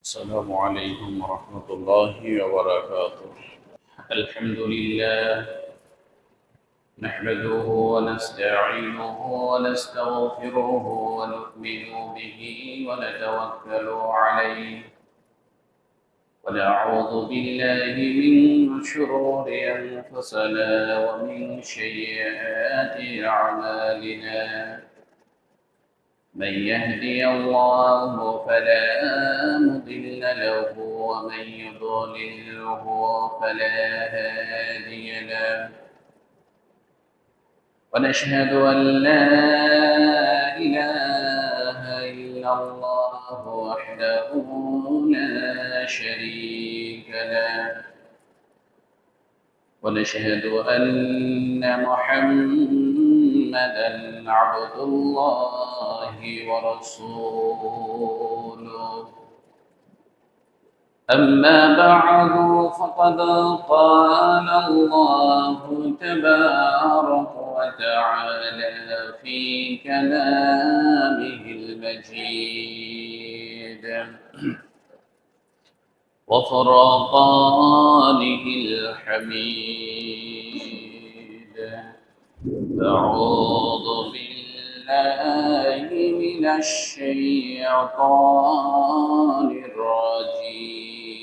السلام عليكم ورحمة الله وبركاته. الحمد لله نحمده ونستعينه ونستغفره ونؤمن به ونتوكل عليه ونعوذ بالله من شرور أنفسنا ومن سيئات أعمالنا. من يهدي الله فلا مضل له ومن يضلله فلا هادي له. ونشهد أن لا إله إلا الله وحده لا شريك له. ونشهد أن محمدًا عبد الله ورسوله. أما بعد فقد قال الله تبارك وتعالى في كلامه المجيد وفرقانه الحميد. أعوذ بالله من الشيطان الرجيم.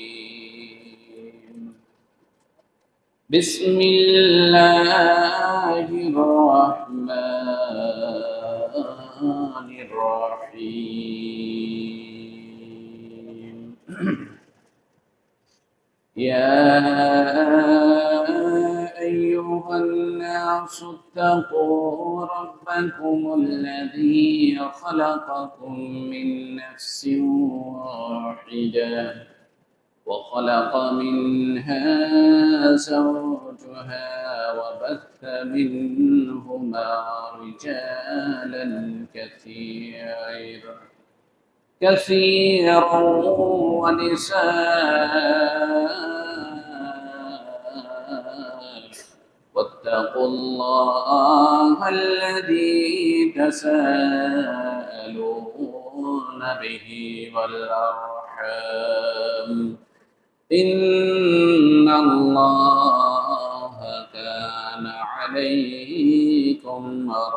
بسم الله الرحمن الرحيم. يا أيها الناس اتقوا ربكم الذي خلقكم من نفس واحدة وخلق منها زوجها وبث منهما رجالا كثيرا ونساء. واتقوا الله الذي تساءلون به والأرحام إن الله كان عليكم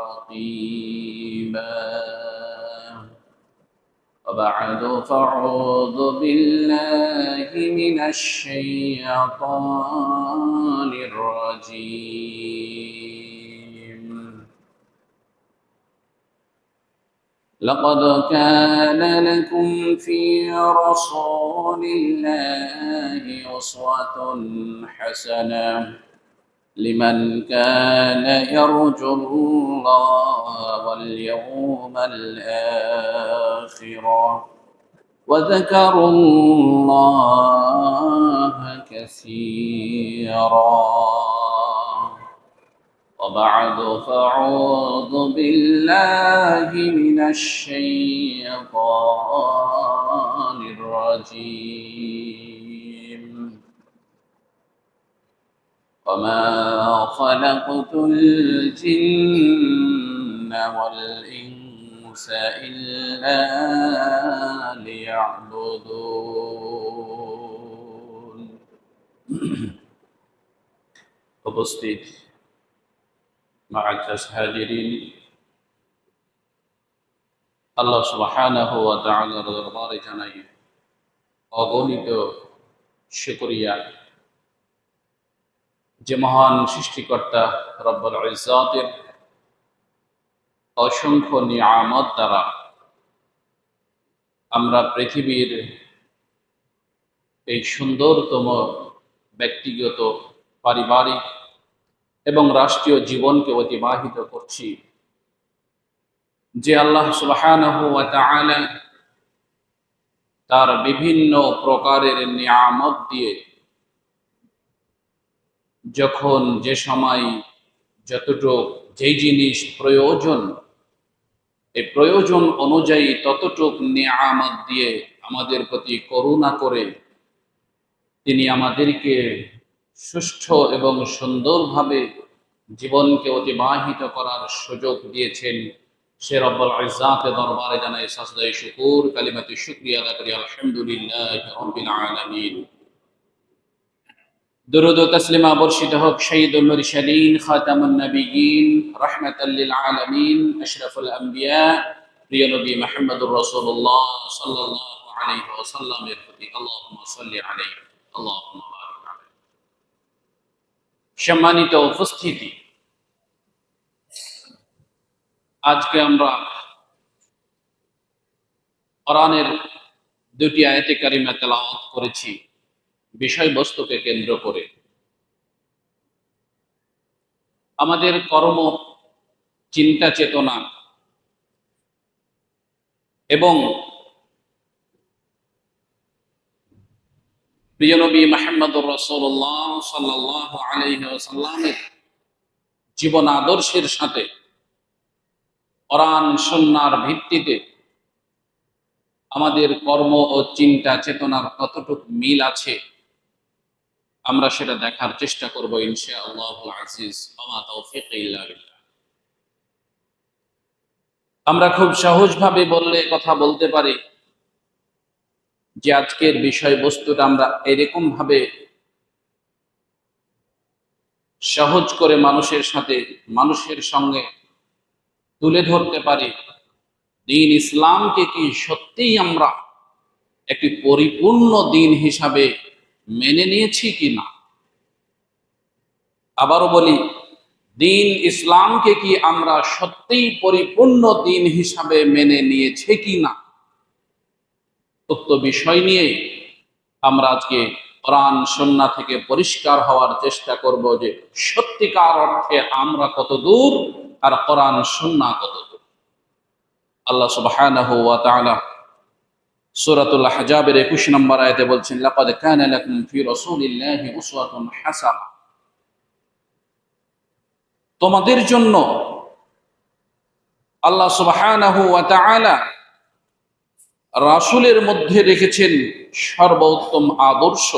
رقيبا. وبعد فاعوذ بالله من الشيطان الرجيم. لقد كان لكم في رسول الله أسوة حسنة لمن كان يرجو الله واليوم الآخر وذكروا الله كثيرا. وبعد فاعوذ بالله من الشيطان الرجيم. وما خلقت الجن والإنس إلا ليعبدون. উপস্থিত মুআজ্জাজ হাজিরিন, আল্লাহ সুবহানাহু ওয়া তাআলার দরবারে জানাই অগণিত শুকরিয়া যে মহান সৃষ্টিকর্তা রব্বুল ইজ্জাতের অসংখ্য নিয়ামত দ্বারা আমরা পৃথিবীর এই সুন্দরতম ব্যক্তিগত, পারিবারিক এবং রাষ্ট্রীয় জীবনকে অতিবাহিত করছি। যে আল্লাহ সুবহানাহু ওয়া তাআলা তার বিভিন্ন প্রকারের নিয়ামত দিয়ে যখন যে সময় যতটুক যেই জিনিস প্রয়োজন, এই প্রয়োজন অনুযায়ী ততটুক নিয়ামত দিয়ে আমাদের প্রতি করুণা করে তিনি আমাদেরকে সুষ্ঠু এবং সুন্দরভাবে জীবনকে অতিবাহিত করার সুযোগ দিয়েছেন। সে রব্বুল ইজ্জাতের দরবারে জানাই সাজদায়ে শুকুর, কালিমাতু শুকরিয়া আদা করি আলহামদুলিল্লাহি রাব্বিল আলামিন। দুরূদ ও তাসলিমা বর্ষিত হোক সাইয়্যিদুল মুরসালিন, খাতামুন নবিয়্যিন, রাহমাতাল লিল আলামিন, আশরাফুল আম্বিয়া, প্রিয় নবী মুহাম্মদুর রাসূলুল্লাহ সাল্লাল্লাহু আলাইহি ওয়াসাল্লামের প্রতি আল্লাহুম্মা সাল্লি আলাইহি আল্লাহুম্মা বারিক আলাইহি। সম্মানিত উপস্থিতি, আজকে আমরা কোরআনের দুটি আয়াতে কারিমা তেলাওয়াত করেছি বিষয়বস্তুকে কেন্দ্র করে। আমাদের কর্ম, চিন্তা চেতনা এবং প্রিয় নবী মুহাম্মদুর রাসূলুল্লাহ সাল্লাল্লাহু আলাইহি ওয়াসাল্লামের জীবন আদর্শের সাথে কোরআন সুন্নাহর ভিত্তিতে আমাদের কর্ম ও চিন্তা চেতনার কতটুকু মিল আছে আমরা সেটা দেখার চেষ্টা করব ইনশাআল্লাহুল আজিজ। ওয়া তাওফীক ইল্লা বিল্লাহ। আমরা খুব সহজভাবে বললে কথা বলতে পারি যে আজকের বিষয়বস্তুটা আমরা এরকম ভাবে সহজ করে মানুষের সঙ্গে তুলে ধরতে পারি, দ্বীন ইসলামকে কি সত্যিই আমরা একটি পরিপূর্ণ দ্বীন হিসাবে মেনে নিয়েছি কিনা। আবারও বলি, দ্বীন ইসলামকে কি আমরা সত্যিই পরিপূর্ণ দ্বীন হিসাবে মেনে নিয়েছি কিনা, উক্ত বিষয় নিয়ে আমরা আজকে কোরআন সুন্নাহ থেকে পরিষ্কার হওয়ার চেষ্টা করব যে সত্যিকার অর্থে আমরা কত দূর আর কোরআন সুন্নাহ কত দূর। আল্লাহ সুবহানাহু ওয়া তাআলা সূরাতুল আহজাবের 21 নম্বর আয়াতে বলছেন, লাকাদ কানা লাকুম ফি রাসূলিল্লাহি উসওয়াতুন হাসানাহ। তোমাদের জন্য আল্লাহ সুবহানাহু ওয়া তাআলা রাসূলের মধ্যে রেখেছেন সর্বোত্তম আদর্শ।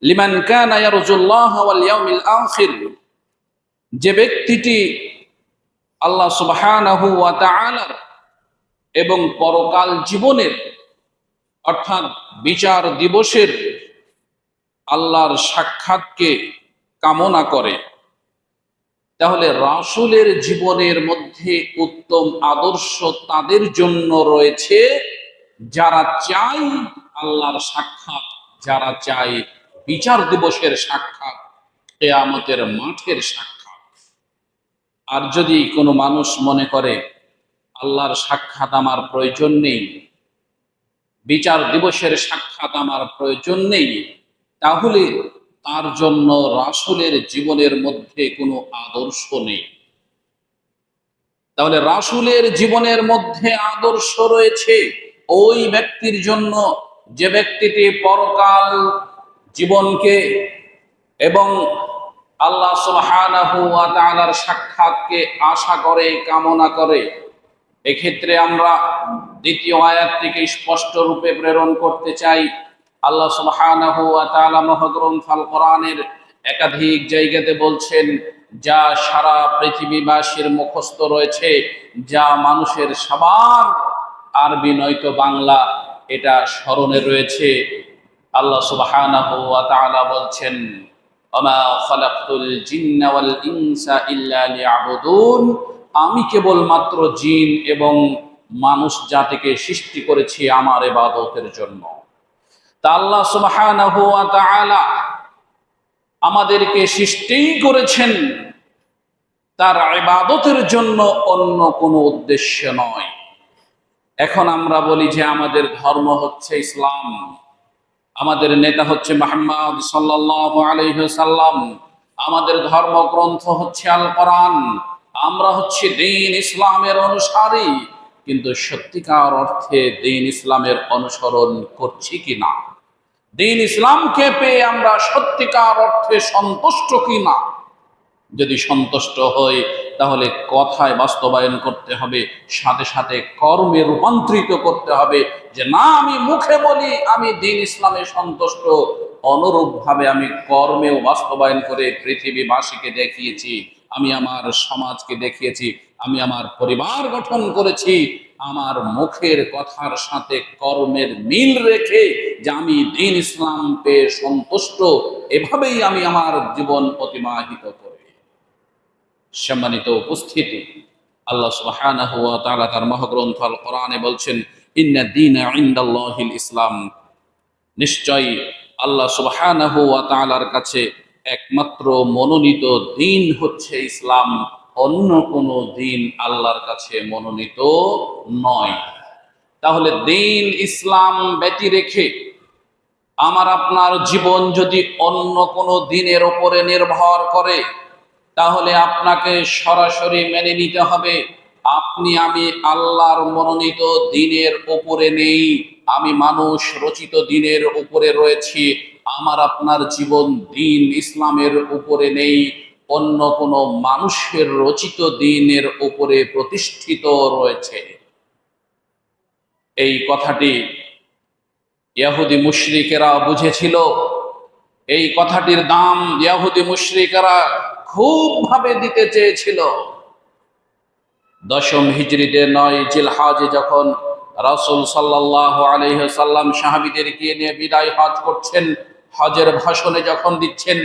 লিমান কানা ইয়ারজুল্লাহ ওয়াল ইয়াউমিল আখির, যে ব্যক্তিটি আল্লাহ সুবহানাহু ওয়া তাআলার এবং পরকাল জীবনের অর্থাৎ বিচার দিবসের আল্লাহর সাক্ষাৎকে কামনা করে, তাহলে রাসূলের জীবনের মধ্যে উত্তম আদর্শ তাদের জন্য রয়েছে যারা চায় আল্লাহর সাক্ষাৎ, যারা চায় বিচার দিবসের সাক্ষাৎ, কিয়ামতের মাঠের সাক্ষাৎ। আর যদি কোনো মানুষ মনে করে আল্লাহর সাক্ষাৎ আমার প্রয়োজন নেই, বিচার দিবসের সাক্ষাৎ আমার প্রয়োজন নেই, তাহলে তার জন্য রাসূলের জীবনের মধ্যে কোনো আদর্শ নেই। তাহলে রাসূলের জীবনের মধ্যে আদর্শ রয়েছে ওই ব্যক্তির জন্য যে ব্যক্তিটি পরকাল জীবনকে এবং আল্লাহ সুবহানাহু ওয়া তাআলার সাক্ষাৎকে আশা করে, কামনা করে। এক্ষেত্রে আমরা দ্বিতীয় আয়াত থেকে স্পষ্ট রূপে প্রেরণ করতে চাই, আল্লাহ সুবহানাহু ওয়া তাআলা মহাগ্রন্থ আল কোরআনের একাধিক জায়গাতে বলছেন, যা সারা পৃথিবীবাসীর মুখস্থ রয়েছে, যা মানুষের সবার আরবি নয়তো বাংলা এটা স্মরণে রয়েছে। আল্লাহ সুবহানাহু ওয়া তাআলা বলছেন, ওমা খালাকতুল জিন্না ওয়াল ইনসা ইল্লা লিয়াবুদুন, আমি কেবলমাত্র জিন এবং মানুষ জাতিকে সৃষ্টি করেছি আমার ইবাদতের জন্য। তা আল্লাহ সুবহানাহু ওয়া তাআলা আমাদেরকে সৃষ্টি করেছেন তার ইবাদতের জন্য, অন্য কোনো উদ্দেশ্য নয়। এখন আমরা বলি যে আমাদের ধর্ম হচ্ছে ইসলাম, আমাদের নেতা হচ্ছে মুহাম্মদ সাল্লাল্লাহু আলাইহি ওয়াসাল্লাম, আমাদের ধর্মগ্রন্থ হচ্ছে আল কোরআন, আমরা হচ্ছে দ্বীন ইসলামের অনুসারী। কিন্তু সত্যিকার অর্থে দ্বীন ইসলামের অনুসরণ করছি কিনা, দ্বীন ইসলামকে পেয়ে আমরা সত্যিকার অর্থে সন্তুষ্ট কিনা। যদি সন্তুষ্ট হই তাহলে কথায় বাস্তবায়ন করতে হবে, সাথে সাথে কর্মে রূপান্তরিত করতে হবে। যে না, আমি মুখে বলি আমি দ্বীন ইসলামে সন্তুষ্ট, অনুরূপভাবে আমি কর্মেও বাস্তবায়ন করে পৃথিবীবাসীকে দেখিয়েছি আমি আমার সমাজকে দেখিয়েছি, আমি আমার পরিবার গঠন করেছি আমার মুখের কথার সাথে কর্মের মিল রেখে, যে আমি দ্বীন ইসলাম পেয়ে সন্তুষ্ট, এভাবেই আমি আমার জীবন অতিবাহিত করি। সম্মানিত উপস্থিতি, আল্লাহ সুবহানাহু ওয়া তাআলা তার মহাগ্রন্থ আল কোরআনে বলছেন, ইন্না দীনা ইনদাল্লাহিল ইসলাম, নিশ্চয়ই আল্লাহ সুবহানাহু ওয়া তাআলার কাছে একমাত্র মনোনীত দ্বীন হচ্ছে ইসলাম, অন্য কোনো দ্বীন আল্লাহর কাছে মনোনীত নয়। তাহলে দ্বীন ইসলাম ব্যতি রেখে আমার আপনার জীবন যদি অন্য কোনো দ্বীনের উপরে নির্ভর করে, তাহলে আপনাকে সরাসরি মেনে নিতে হবে আপনি আমি আল্লাহর মনোনীত দ্বীনের উপরে নেই, আমি মানুষ রচিত দ্বীনের উপরে রয়েছি। আমার আপনার জীবন দ্বীন ইসলামের উপরে নেই, অন্য কোনো মানুষের রচিত দ্বীনের উপরে প্রতিষ্ঠিত রয়েছে। এই কথাটি ইহুদি মুশরিকেরা বুঝেছিল। এই কথাটির দাম ইহুদি মুশরিকেরা খুব ভাবে দিতে চেয়েছিল। দশম হিজরিতে 9 জিলহজে যখন রাসূল সাল্লাল্লাহু আলাইহি ওয়াসাল্লাম সাহাবীদেরকে নিয়ে বিদায় হজ করছেন, হজের ভাষণে যখন দিচ্ছেন,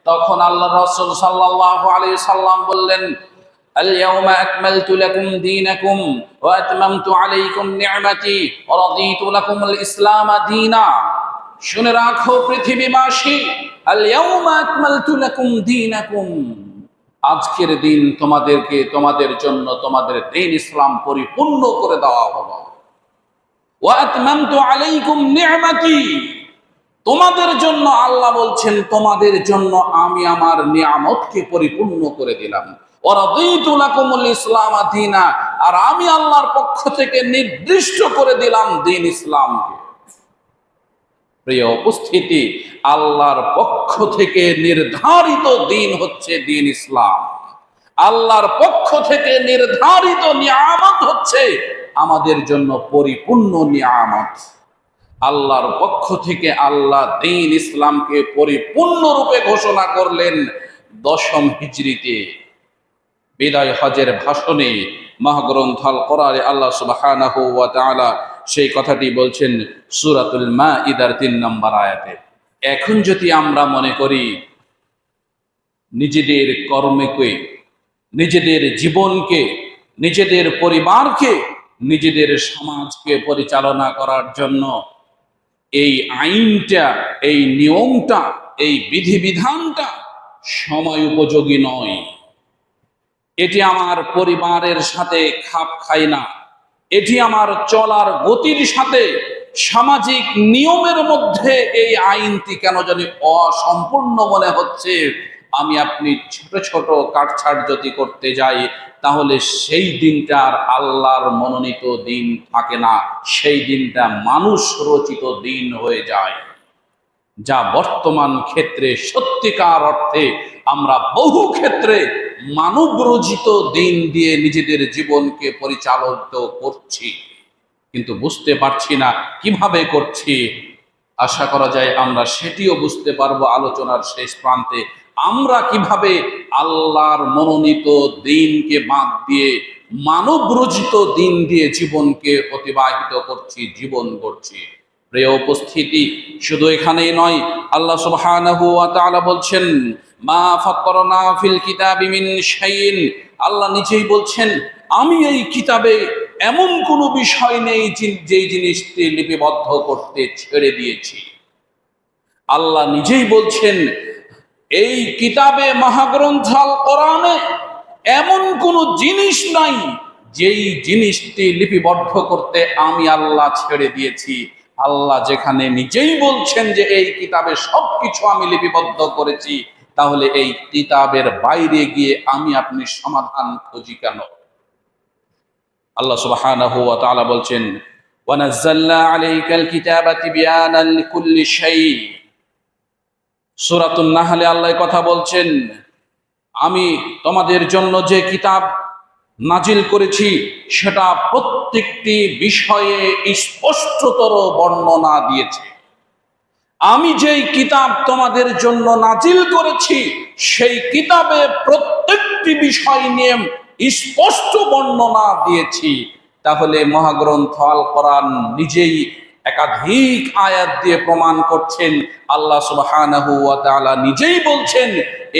তখন আল্লাহ রাসূল সাল্লাল্লাহু আলাইহি ওয়াসাল্লাম বললেন, আল-ইয়াওমা আকমালতু লাকুম দীনাকুম ওয়া আতমামতু আলাইকুম নি'মাতি ওয়া রাদিতু লাকুমুল ইসলাম দীনা। শুনে রাখো পৃথিবীবাসী, আল-ইয়াওমা আকমালতু লাকুম দীনাকুম, আজকের দিন তোমাদের জন্য তোমাদের দ্বীন ইসলাম পরিপূর্ণ করে দেওয়া হলো। ওয়া আতমামতু আলাইকুম নি'মাতি, তোমাদের জন্য আল্লাহ বলছেন তোমাদের জন্য আমি আমার নিয়ামতকে পরিপূর্ণ করে দিলাম। ওয়া রাদিতু লাকুমুল ইসলাম দীনা, আর আমি আল্লাহর পক্ষ থেকে নির্দিষ্ট করে দিলাম দ্বীন ইসলামকে। প্রিয় উপস্থিতি, আল্লাহর পক্ষ থেকে নির্ধারিত দ্বীন হচ্ছে দ্বীন ইসলাম। আল্লাহর পক্ষ থেকে নির্ধারিত নিয়ামত হচ্ছে আমাদের জন্য পরিপূর্ণ নিয়ামত। আল্লাহর পক্ষ থেকে আল্লাহ দ্বীন ইসলামকে পরিপূর্ণরূপে ঘোষণা করলেন 10ম হিজরিতে বিদায় হজের ভাষণে। মহাগ্রন্থ আল কোরআনে আল্লাহ সুবহানাহু ওয়া তাআলা সেই কথাটি বলছেন সূরাতুল মাঈদার 3 নম্বর আয়াতে। এখন যদি আমরা মনে করি নিজেদের কর্মকে, নিজেদের জীবনকে, নিজেদের পরিবারকে, নিজেদের সমাজকে পরিচালনা করার জন্য এই আইনটা, এই নিয়মটা, এই বিধিবিধানটা সময় উপযোগী নয়, এটি আমার পরিবারের সাথে খাপ খায় না, এটি আমার চলার গতির সাথে, সামাজিক নিয়মের মধ্যে এই আইনটি কেন জানি অসম্পূর্ণ মনে হচ্ছে, আমি আপনি ছোট ছোট কাটছাট যদি করতে যাই, তাহলে সেই দিনটা আর আল্লাহর মনোনীত দিন থাকে না, সেই দিনটা মানুষ রচিত দিন হয়ে যায়। যা বর্তমান ক্ষেত্রে সত্যিকার অর্থে আমরা বহু ক্ষেত্রে মানব রচিত দিন দিয়ে নিজেদের জীবনকে পরিচালিত করছি, কিন্তু বুঝতে পারছি না কিভাবে করছি। আশা করা যায় আমরা সেটিও বুঝতে পারবো আলোচনার শেষ প্রান্তে। আমরা কিভাবে আল্লাহর মনোনীত দিনকে বাদ দিয়ে মানব রচিত দিন দিয়ে জীবনকে অতিবাহিত করছি, জীবন করছি। প্রিয় উপস্থিতি, শুধু এখানেই নয়, আল্লাহ সুবহানাহু ওয়া তাআলা বলছেন, মা ফাক্কারনা ফিল কিতাবি মিন শাইইন, আল্লাহ নিজেই বলছেন আমি এই কিতাবে এমন কোনো বিষয় নেই যেই জিনিসটি লিপিবদ্ধ করতে ছেড়ে দিয়েছি। আল্লাহ নিজেই বলছেন এই কিতাবে, মহাগ্রন্থ আল কোরআনে এমন কোনো জিনিস নাই যেই জিনিসটি লিপিবদ্ধ করতে আমি আল্লাহ ছেড়ে দিয়েছি। আল্লাহ যেখানে নিজেই বলছেন যে এই কিতাবে সবকিছু আমি লিপিবদ্ধ করেছি, তাহলে এই কিতাবের বাইরে গিয়ে আমি আপনি সমাধান খুঁজি কেন? আল্লাহ সুবহানাহু ওয়া তাআলা বলছেন, ওয়া নাযালনা আলাইকাল কিতাবা তিবয়ানান লিকুল্লি শাই। সূরাতুন নাহলে আল্লাহ কথা বলছেন, আমি তোমাদের জন্য যে কিতাব নাজিল করেছি সেটা প্রত্যেকটি বিষয়ে স্পষ্টতর বর্ণনা দিয়েছে। আমি যেই কিতাব তোমাদের জন্য নাজিল করেছি সেই কিতাবে প্রত্যেকটি বিষয় নিয়ে স্পষ্ট বর্ণনা দিয়েছি। তাহলে মহাগ্রন্থ আল কোরআন নিজেই একাধিক আয়াত দিয়ে প্রমাণ করছেন। আল্লাহ সুবহানাহু ওয়া তাআলা নিজেই বলছেন,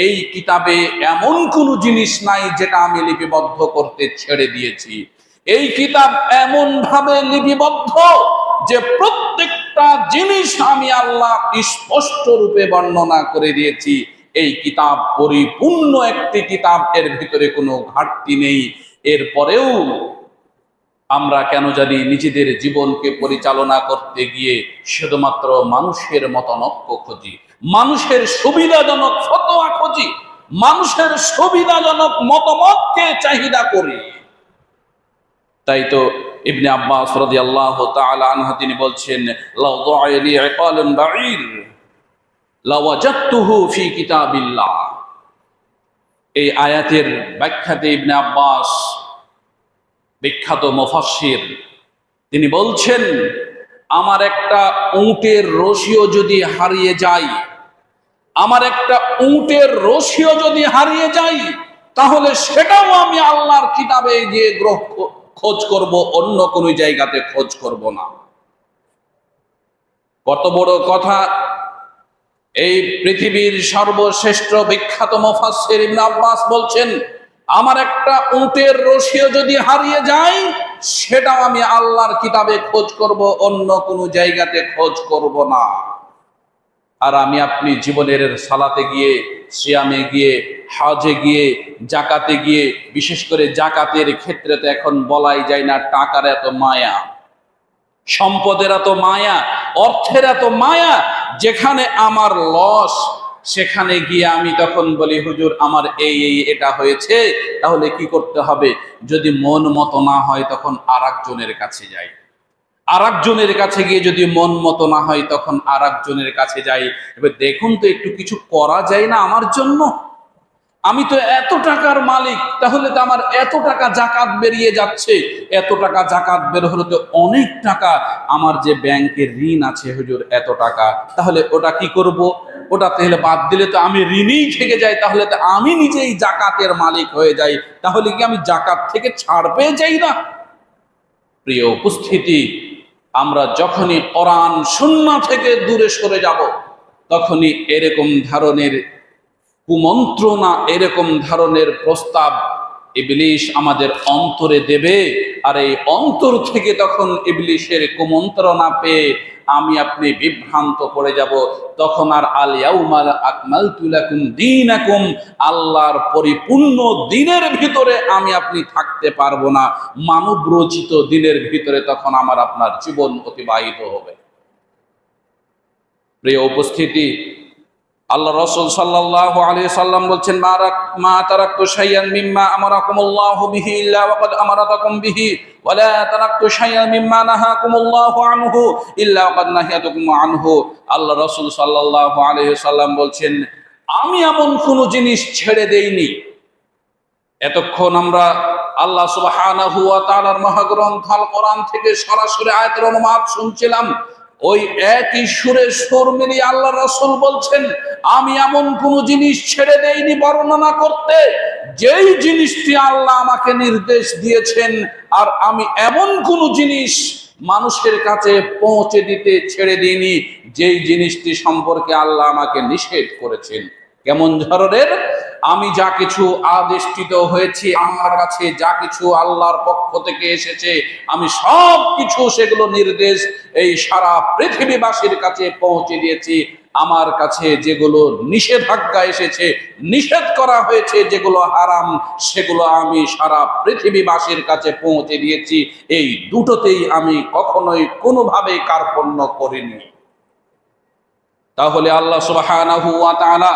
এই কিতাবে এমন কোনো জিনিস নাই যেটা আমি লিপিবদ্ধ করতে ছেড়ে দিয়েছি। এই কিতাব এমন ভাবে লিপিবদ্ধ যে প্রত্যেকটা জিনিস আমি আল্লাহ স্পষ্ট রূপে বর্ণনা করে দিয়েছি। এই কিতাব পরিপূর্ণ একটি কিতাব, এর ভিতরে কোনো ঘাটতি নেই। এরপরেও আমরা কেন জানি নিজেদের জীবনকে পরিচালনা করতে গিয়ে শুধুমাত্র মানুষের মতামত খুঁজি, মানুষের সুবিধাজনক ফতোয়া খুঁজি, মানুষের সুবিধাজনক মতামতকে চাহিদা করি। তাই তো ইবনে আব্বাস রাদিয়াল্লাহু তাআলা আনহু তিনি বলছেন, লাউ দুআলি ইকালুন বাঈর লাওয়াজাদতুহু ফি কিতাবিল্লাহ। এই আয়াতের ব্যাখ্যাতে ইবনে আব্বাস, বিখ্যাত মুফাসসির, তিনি বলছেন, আমার একটা উটের রশিও যদি হারিয়ে যায়, আমার একটা উটের রশিও যদি হারিয়ে যায়, তাহলে সেটাও আমি আল্লাহর কিতাবে গিয়ে খোঁজ করব, অন্য কোনো জায়গাতে খোঁজ করব না। কত বড় কথা! এই পৃথিবীর সর্বশ্রেষ্ঠ বিখ্যাত মুফাসসির ইবনে আব্বাস বলছেন, আমার একটা উটের রশিও যদি হারিয়ে যায়, সেটাও আমি আল্লাহর কিতাবে খোঁজ করব, অন্য কোনো জায়গাতে খোঁজ করব না। আর আমি আপনি জীবনের সালাতে গিয়ে, সিয়ামে গিয়ে, হজে গিয়ে, জাকাতে গিয়ে, বিশেষ করে জাকাতের ক্ষেত্রে তো এখন বলাই যায় না, টাকার এত মায়া, সম্পদের এত মায়া, অর্থের এত মায়া, যেখানে আমার লস সেখানে গিয়ে আমি তখন বলি, হুজুর আমার এই এটা হয়েছে, তাহলে কি করতে হবে? যদি মন মতো না হয় তখন আরেকজনের কাছে যাই, আরেকজনের কাছে গিয়ে যদি মন মতো না হয় তখন আরেকজনের কাছে যাই। এবার দেখুন তো একটু কিছু করা যায় না আমার জন্য? আমি তো এত টাকার মালিক, তাহলে তো আমার এত টাকা জাকাত বেরিয়ে যাচ্ছে, এত টাকা জাকাত বের হলে তো অনেক টাকা, আমার যে ব্যাংকের ঋণ আছে হুজুর এত টাকা, তাহলে ওটা কি করব? ওটা তাহলে বাদ দিলে তো আমি ঋণেই থেকে যাই, তাহলে তো আমি নিজেই জাকাতের মালিক হয়ে যাই, তাহলে কি আমি জাকাত থেকে ছাড় পেয়ে যাই না? প্রিয় উপস্থিতি, আমরা যখনই কোরআন সুন্নাহ থেকে দূরে সরে যাব, তখনই এরকম ধরনের কুমন্ত্রণা, এরকম ধরনের প্রস্তাব ইবলিশ আমাদের অন্তরে দেবে। আর এই অন্তর থেকে তখন ইবলিশের কুমন্ত্রণা পেয়ে আমি আপনি বিভ্রান্ত পড়ে যাব। তখন আর আল ইয়াউমা আকমালতু লাকুম দীনাকুম, আল্লাহর পরিপূর্ণ দ্বীনের ভিতরে আমি আপনি থাকতে পারবো না, মানব রচিত দ্বীনের ভিতরে তখন আমার আপনার জীবন অতিবাহিত হবে। প্রিয় উপস্থিতি, আল্লাহ রাসূল সাল্লাল্লাহু আলাইহি সাল্লাম বলছেন, মা তারাকতু শাইআন মিম্মা আমারাকুমুল্লাহু বিহি ইল্লা ওয়াকাদ আমারাতাকুম বিহি ওয়া লা তারাকতু শাইআন মিম্মা নাহাকুমুল্লাহু আনহু ইল্লা ওয়াকাদ নাহিয়াতুকুম আনহু। আল্লাহ রাসূল সাল্লাল্লাহু আলাইহি সাল্লাম বলছেন, আমি এমন কোনো জিনিস ছেড়ে দেইনি। এতক্ষণ আমরা আল্লাহ সুবহানাহু ওয়া তাআলার মহাগ্রন্থ আল কোরআন থেকে সরাসরি আয়াতের অনুবাদ শুনছিলাম। ওই একই সুরে সুর মিলিয়ে আল্লাহ রাসূল বলছেন, আমি এমন কোন জিনিস ছেড়ে দেইনি বর্ণনা করতে, যেই জিনিসটি আল্লাহ আমাকে নির্দেশ দিয়েছেন, আর আমি এমন কোন জিনিস মানুষের কাছে পৌঁছে দিতে ছেড়ে দিইনি যেই জিনিসটি সম্পর্কে আল্লাহ আমাকে নিষেধ করেছেন। কেমন ধরনের? আমি যা কিছু আদেষ্টিত হয়েছি, আমার কাছে যা কিছু আল্লাহর পক্ষ থেকে এসেছে, আমি সব কিছু সেগুলো নির্দেশ এই সারা পৃথিবীবাসীর কাছে পৌঁছে দিয়েছি। আমার কাছে যেগুলো নিষেধাজ্ঞা এসেছে, নিষেধ করা হয়েছে, যেগুলো হারাম, সেগুলো আমি সারা পৃথিবীবাসীর কাছে পৌঁছে দিয়েছি। এই দুটোতেই আমি কখনোই কোনোভাবেই কার্পণ্য করিনি। তাহলে আল্লাহ সুবহানাহু ওয়া তাআলা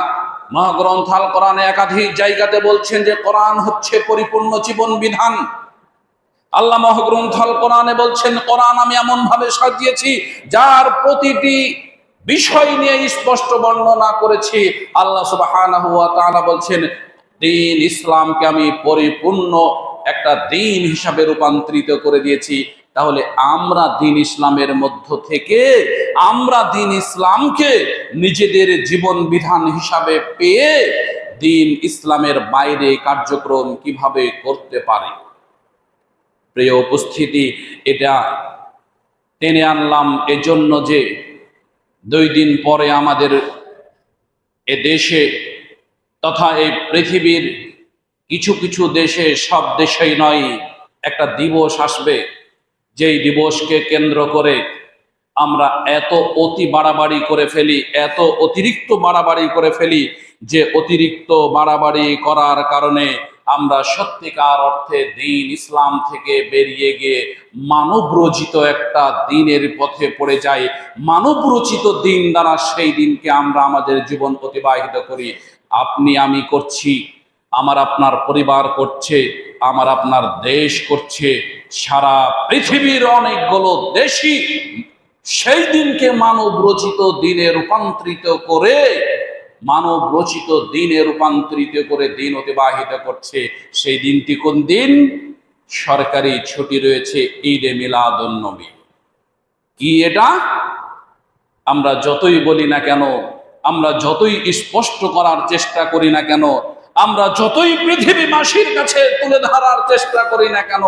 মহাগ্রন্থ আল কোরআনে একাধিক জায়গাতে বলছেন যে কোরআন হচ্ছে পরিপূর্ণ জীবন বিধান। আল্লাহ মহাগ্রন্থ আল কোরআনে বলছেন, কোরআন আমি এমন ভাবে সাজিয়েছি যার প্রতিটি বিষয় নিয়ে স্পষ্ট বর্ণনা করেছি। আল্লাহ সুবহানাহু ওয়া তাআলা বলছেন, দ্বীন ইসলামকে আমি পরিপূর্ণ একটা দ্বীন হিসাবে রূপান্তরিত করে দিয়েছি। তাহলে আমরা দিন ইসলামের মধ্য থেকে আমরা দিন ইসলামকে নিজেদের জীবন বিধান হিসাবে পেয়ে দিন ইসলামের বাইরে কার্যক্রম কিভাবে করতে পারি। প্রিয় উপস্থিতি, এটা টেনে আনলাম এজন্য যে 2 দিন পরে আমাদের এ দেশে তথা এই পৃথিবীর কিছু কিছু দেশে, সব দেশেই নয়, একটা দিবস আসবে, যেই দিবসকে কেন্দ্র করে আমরা এত অতি বাড়াবাড়ি করে ফেলি, এত অতিরিক্ত বাড়াবাড়ি করে ফেলি, যে অতিরিক্ত বাড়াবাড়ি করার কারণে আমরা সত্যিকার অর্থে দিন ইসলাম থেকে বেরিয়ে গিয়ে মানবরচিত একটা দিনের পথে পড়ে যাই। মানবরচিত দিন দ্বারা সেই দিনকে আমরা আমাদের জীবন অতিবাহিত করি। আপনি আমি করছি, আমার আপনার পরিবার করছে, আমার আপনার দেশ করছে, সারা পৃথিবীর অনেকগুলো দেশই সেই দিনকে মানব রচিত দিনে রূপান্তরিত করে দিন অতিবাহিত করছে। সেই দিনটি কোন দিন? সরকারি ছুটি রয়েছে, ঈদে মিলাদুন্নবী। কি এটা? আমরা যতই বলি না কেন, আমরা যতই স্পষ্ট করার চেষ্টা করি না কেন, আমরা যতই পৃথিবীবাসীর কাছে তুলে ধরার চেষ্টা করি না কেন,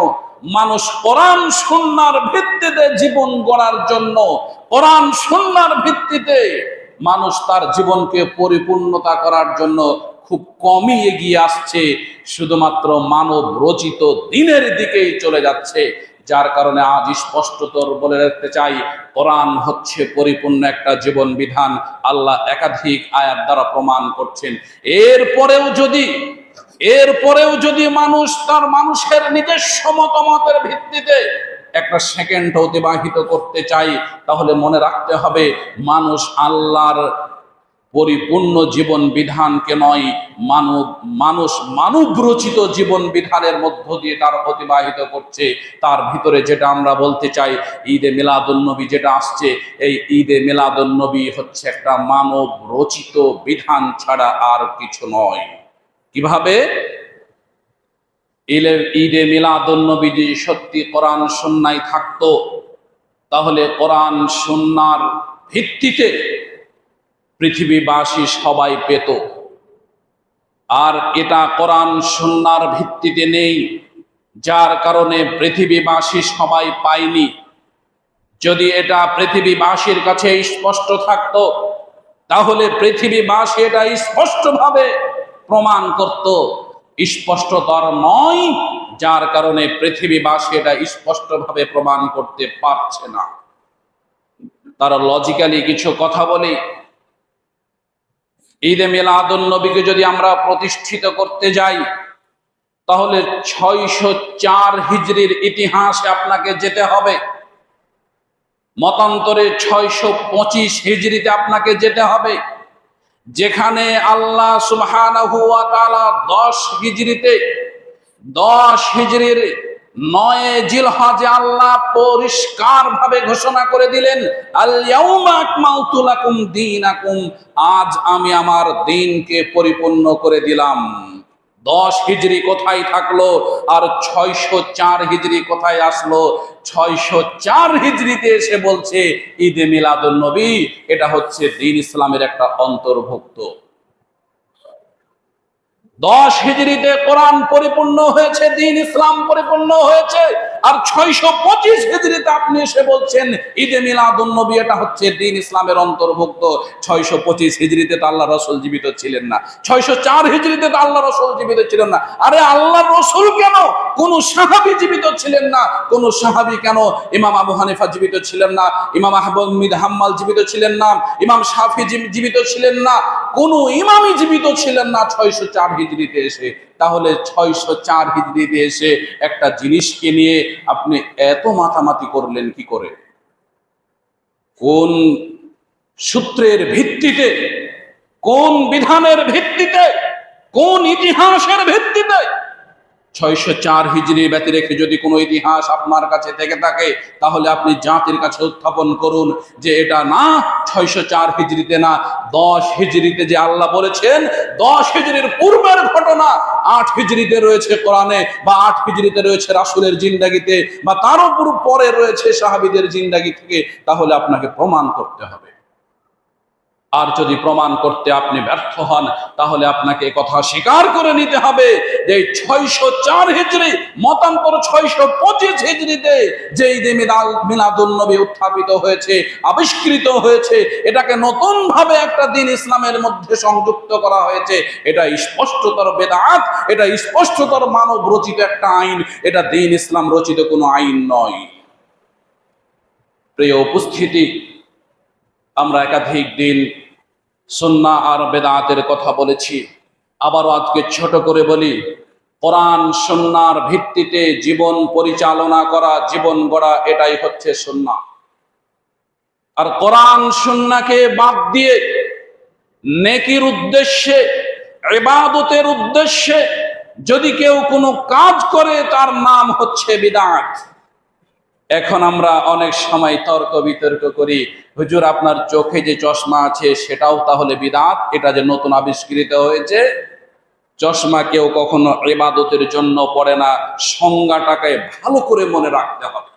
মানুষ কোরআন সুন্নাহর ভিত্তিতে জীবন গড়ার জন্য, কোরআন সুন্নাহর ভিত্তিতে মানুষ তার জীবনকে পরিপূর্ণতা করার জন্য খুব কমই এগিয়ে আসছে, শুধুমাত্র মানব রচিত দিনের দিকেই চলে যাচ্ছে। যার কারণে আজ স্পষ্টতর বলে রাখতে চাই, কোরআন হচ্ছে পরিপূর্ণ একটা জীবন বিধান। আল্লাহ একাধিক আয়াত দ্বারা প্রমাণ করছেন। এরপরেও যদি মানুষ তার মানুষের নিজস্ব মতামতের ভিত্তিতে একটা সেকেন্ড অতিবাহিত করতে চাই, তাহলে মনে রাখতে হবে মানুষ পরিপূর্ণ জীবন বিধানকে নয়, মানব রচিত জীবন বিধানের মধ্য দিয়ে তার অতিবাহিত করছে। তার ভিতরে যেটা আমরা বলতে চাই, ঈদে মিলাদুন্নবী যেটা আসছে, এই ঈদে মিলাদুন্নবী হচ্ছে একটা মানব রচিত বিধান ছাড়া আর কিছু নয়। কিভাবে? ঈদে মিলাদুন্নবী যদি সত্যি কোরআন সুন্নাহয় থাকতো, তাহলে কোরআন সুন্নাহর ভিত্তিতে পৃথিবীবাসী সবাই পেত। আর এটা কোরআন সুন্নাহর ভিত্তিতে নেই, যার কারণে পৃথিবীবাসী সবাই পায়নি। যদি এটা পৃথিবীবাসীর কাছে স্পষ্ট থাকতো, তাহলে পৃথিবীবাসী এটা স্পষ্টভাবে প্রমাণ করত। স্পষ্টতর নয়, যার কারণে পৃথিবীবাসী এটা স্পষ্টভাবে প্রমাণ করতে পারছে না। তারা লজিক্যালি কিছু কথা বলে, ঈদে মিলাদুন্নবীকে যদি আমরা প্রতিষ্ঠিত করতে যাই, তাহলে 604 হিজরির ইতিহাসে আপনাকে যেতে হবে। মতান্তরে 625 হিজরিতে আপনাকে যেতে হবে, যেখানে আল্লাহ সুবহানাহু ওয়া তাআলা 10 হিজরির 9 জিলহজে আল্লাহ পরিষ্কার ভাবে ঘোষণা করে দিলেন, আল ইয়াউমা আকমালতু লাকুম দীনাকুম, আজ আমি আমার দিনকে পরিপূর্ণ করে দিলাম। 10 হিজরি কোথায় থাকলো আর 604 হিজরি কোথায় আসলো? 604 হিজরিতে এসে বলছে ঈদে মিলাদুন্নবী এটা হচ্ছে দ্বীন ইসলামের একটা অন্তর্ভুক্ত। 10 হিজরিতে কোরআন পরিপূর্ণ হয়েছে, দ্বীন ইসলাম পরিপূর্ণ হয়েছে, আর 625 হিজরিতে আপনি এসে বলছেন ঈদে মিলাদুন্নবী এটা হচ্ছে দ্বীন ইসলামের অন্তর্ভুক্ত। 625 হিজরিতে তো আল্লাহ রাসূল জীবিত ছিলেন না, 604 হিজরিতে তো আল্লাহ রাসূল জীবিত ছিলেন না। আরে আল্লাহ রাসূল কেন কোন সাহাবী জীবিত ছিলেন না? কোন সাহাবী কেন? ইমাম আবু হানিফা জীবিত ছিলেন না, ইমাম আহমদ বিন হাম্বল জীবিত ছিলেন না, ইমাম শাফি জীবিত ছিলেন না, কোন ইমামই জীবিত ছিলেন না 604 হিজরিতে এসে। তাহলে 604 হিজরিতে এসে একটা জিনিসকে নিয়ে আপনি এত মাতামাতি করলেন কি করে? কোন সূত্রের ভিত্তিতে, কোন বিধানের ভিত্তিতে, কোন ইতিহাসের ভিত্তিতে 604 হিজরি ব্যতি রেখে যদি কোনো ইতিহাস আপনার কাছে থেকে থাকে, তাহলে আপনি জাতির কাছে উত্থাপন করুন যে এটা না 604 হিজরিতে না, 10 হিজরিতে যে আল্লাহ বলেছেন, 10 হিজরির পূর্বের ঘটনা 8 হিজরিতে রয়েছে কোরআনে, বা 8 হিজরিতে রয়েছে রাসূলের জিন্দেগিতে, বা তার উপর পরে রয়েছে সাহাবীদের জিন্দেগি থেকে, তাহলে আপনাকে প্রমাণ করতে হবে। আর যদি প্রমাণ করতে আপনি ব্যর্থ হন, তাহলে আপনাকে কথা স্বীকার করে নিতে হবে যে 604 হিজরি মতান্তর 625 হিজরিতে যে ঈদে মিলাদুন নবী উত্থাপিত হয়েছে, আবিষ্কৃত হয়েছে, এটাকে নতুন ভাবে একটা দিন ইসলামের মধ্যে সংযুক্ত করা হয়েছে, এটা স্পষ্টতর বেদাত, এটা স্পষ্টতর মানব রচিত একটা আইন, এটা দিন ইসলাম রচিত কোনো আইন নয়। প্রিয় উপস্থিতি, আমরা একাধিক দিন সুন্নাহ আর বেদাতের কথা বলেছি, আবারও আজকে ছোট করে বলি, কোরআন সুন্নাহর ভিত্তিতে জীবন পরিচালনা করা, জীবন গড়া, এটাই হচ্ছে সুন্নাহ। আর কোরআন সুন্নাহকে বাদ দিয়ে নেকির উদ্দেশ্যে, ইবাদতের উদ্দেশ্যে যদি কেউ কোনো কাজ করে, তার নাম হচ্ছে বিদআত। এখন আমরা অনেক সময় তর্ক বিতর্ক করি, হুজুর আপনার চোখে যে চশমা আছে সেটাও তাহলে বিদআত, এটা যে নতুন আবিষ্কৃত হয়েছে। চশমা কেউ কখনো ইবাদতের জন্য পড়ে না, সংজ্ঞাটাকে ভালো করে মনে রাখতে হবে।